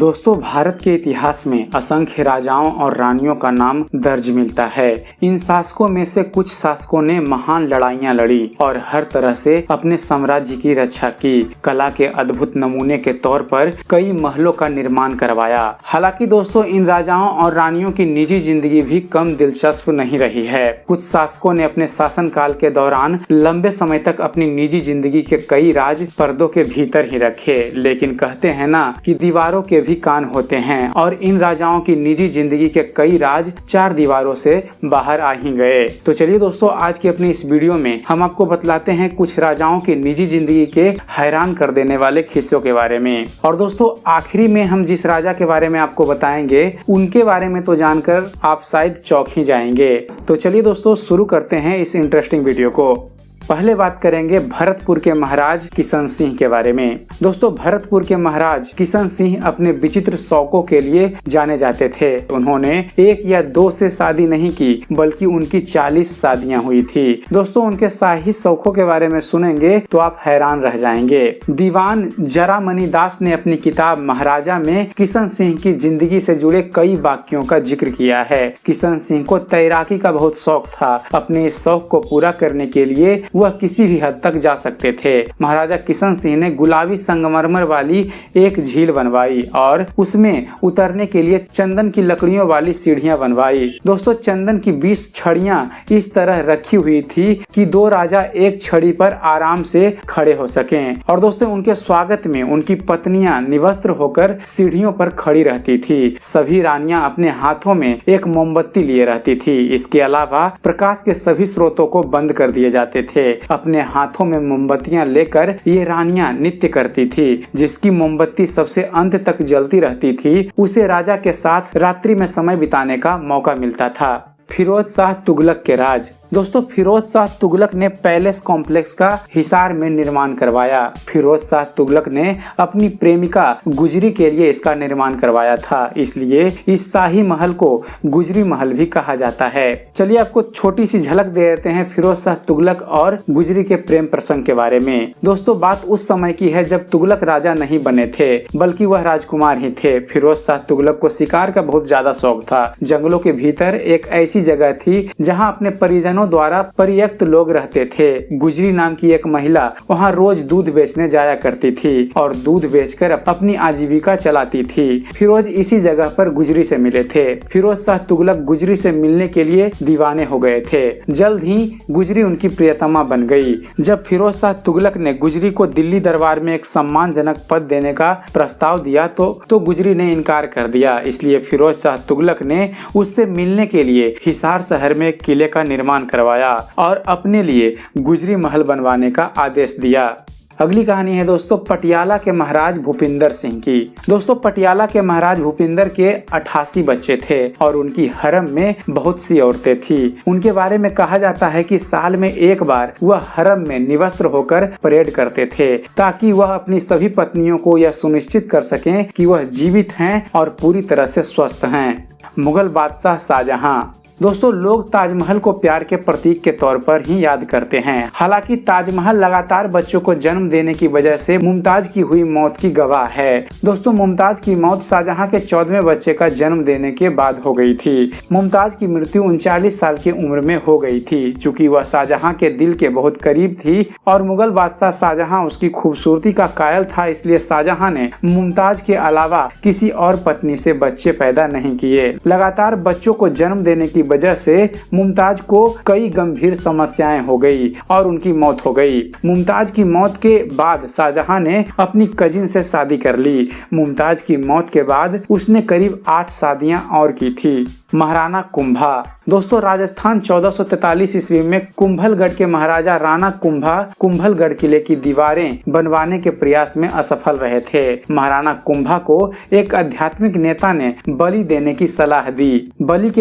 दोस्तों, भारत के इतिहास में असंख्य राजाओं और रानियों का नाम दर्ज मिलता है। इन शासकों में से कुछ शासकों ने महान लड़ाइयां लड़ी और हर तरह से अपने साम्राज्य की रक्षा की। कला के अद्भुत नमूने के तौर पर कई महलों का निर्माण करवाया। हालांकि दोस्तों, इन राजाओं और रानियों की निजी जिंदगी भी कम दिलचस्प नहीं रही है। कुछ शासकों ने अपने शासन काल के दौरान लंबे समय तक अपनी निजी जिंदगी के कई राज पर्दों के भीतर ही रखे। लेकिन कहते हैं ना कि दीवारों के भी कान होते हैं, और इन राजाओं की निजी जिंदगी के कई राज चार दीवारों से बाहर आ ही गए। तो चलिए दोस्तों, आज की अपनी इस वीडियो में हम आपको बतलाते हैं कुछ राजाओं की निजी जिंदगी के हैरान कर देने वाले किस्सों के बारे में। और दोस्तों, आखिरी में हम जिस राजा के बारे में आपको बताएंगे उनके बारे में तो जानकर आप शायद चौंक ही जाएंगे। तो चलिए दोस्तों, शुरू करते हैं इस इंटरेस्टिंग वीडियो को। पहले बात करेंगे भरतपुर के महाराज किशन सिंह के बारे में। दोस्तों, भरतपुर के महाराज किशन सिंह अपने विचित्र शौकों के लिए जाने जाते थे। उन्होंने एक या दो से शादी नहीं की, बल्कि उनकी 40 शादियां हुई थी। दोस्तों, उनके शाही शौकों के बारे में सुनेंगे तो आप हैरान रह जाएंगे। दीवान जरामणि दास ने अपनी किताब महाराजा में किशन सिंह की जिंदगी से जुड़े कई वाक्यों का जिक्र किया है। किशन सिंह को तैराकी का बहुत शौक था। अपने इस शौक को पूरा करने के लिए वह किसी भी हद तक जा सकते थे। महाराजा किशन सिंह ने गुलाबी संगमरमर वाली एक झील बनवाई और उसमें उतरने के लिए चंदन की लकड़ियों वाली सीढ़ियां बनवाई। दोस्तों, चंदन की 20 छड़ियां इस तरह रखी हुई थी कि दो राजा एक छड़ी पर आराम से खड़े हो सकें। और दोस्तों, उनके स्वागत में उनकी पत्नियां निवस्त्र होकर सीढ़ियों पर खड़ी रहती थी। सभी रानियां अपने हाथों में एक मोमबत्ती लिए रहती थी। इसके अलावा प्रकाश के सभी स्रोतों को बंद कर दिए जाते थे। अपने हाथों में मोमबत्तियां लेकर ये रानियां नृत्य करती थी। जिसकी मोमबत्ती सबसे अंत तक जलती रहती थी, उसे राजा के साथ रात्रि में समय बिताने का मौका मिलता था। फिरोज शाह तुगलक के राज। दोस्तों, फिरोज शाह तुगलक ने पैलेस कॉम्प्लेक्स का हिसार में निर्माण करवाया। फिरोज शाह तुगलक ने अपनी प्रेमिका गुजरी के लिए इसका निर्माण करवाया था, इसलिए इस शाही महल को गुजरी महल भी कहा जाता है। चलिए आपको छोटी सी झलक दे देते हैं फिरोज शाह तुगलक और गुजरी के प्रेम प्रसंग के बारे में। दोस्तों, बात उस समय की है जब तुगलक राजा नहीं बने थे, बल्कि वह राजकुमार ही थे। फिरोज शाह तुगलक को शिकार का बहुत ज्यादा शौक था। जंगलों के भीतर एक ऐसी जगह थी जहाँ अपने परिजनों द्वारा परित्यक्त लोग रहते थे। गुजरी नाम की एक महिला वहाँ रोज दूध बेचने जाया करती थी और दूध बेचकर अपनी आजीविका चलाती थी। फिरोज इसी जगह पर गुजरी से मिले थे। फिरोज शाह तुगलक गुजरी से मिलने के लिए दीवाने हो गए थे। जल्द ही गुजरी उनकी प्रियतमा बन गई। जब फिरोज शाह तुगलक ने गुजरी को दिल्ली दरबार में एक सम्मानजनक पद देने का प्रस्ताव दिया तो गुजरी ने इनकार कर दिया। इसलिए फिरोज शाह तुगलक ने उससे मिलने के लिए हिसार शहर में एक किले का निर्माण करवाया और अपने लिए गुजरी महल बनवाने का आदेश दिया। अगली कहानी है दोस्तों पटियाला के महाराज भूपिंदर सिंह की। दोस्तों, पटियाला के महाराज भूपिंदर के 88 बच्चे थे और उनकी हरम में बहुत सी औरतें थी। उनके बारे में कहा जाता है कि साल में एक बार वह हरम में निवस्त्र होकर परेड करते थे, ताकि वह अपनी सभी पत्नियों को यह सुनिश्चित कर सकें कि वह जीवित हैं और पूरी तरह से स्वस्थ हैं। मुगल बादशाह शाहजहां। दोस्तों, लोग ताजमहल को प्यार के प्रतीक के तौर पर ही याद करते हैं। हालांकि ताजमहल लगातार बच्चों को जन्म देने की वजह से मुमताज की हुई मौत की गवाह है। दोस्तों, मुमताज की मौत शाहजहां के 14वें बच्चे का जन्म देने के बाद हो गई थी। मुमताज की मृत्यु 39 साल की उम्र में हो गई थी। चूँकि वह शाहजहां के दिल के बहुत करीब थी और मुगल बादशाह शाहजहां उसकी खूबसूरती का कायल था, इसलिए शाहजहां ने मुमताज के अलावा किसी और पत्नी से बच्चे पैदा नहीं किए। लगातार बच्चों को जन्म देने की वजह से मुमताज को कई गंभीर समस्याएं हो गई और उनकी मौत हो गई। मुमताज की मौत के बाद शाहजहां ने अपनी कजिन से शादी कर ली। मुमताज की मौत के बाद उसने करीब 8 शादियां और की थी। महाराणा कुंभा। दोस्तों, राजस्थान 1443 ईस्वी में कुंभलगढ़ के महाराजा राणा कुंभा कुंभलगढ़ किले की दीवारें बनवाने के प्रयास में असफल रहे थे। महाराणा कुंभा को एक आध्यात्मिक नेता ने बलि देने की सलाह दी। बलि के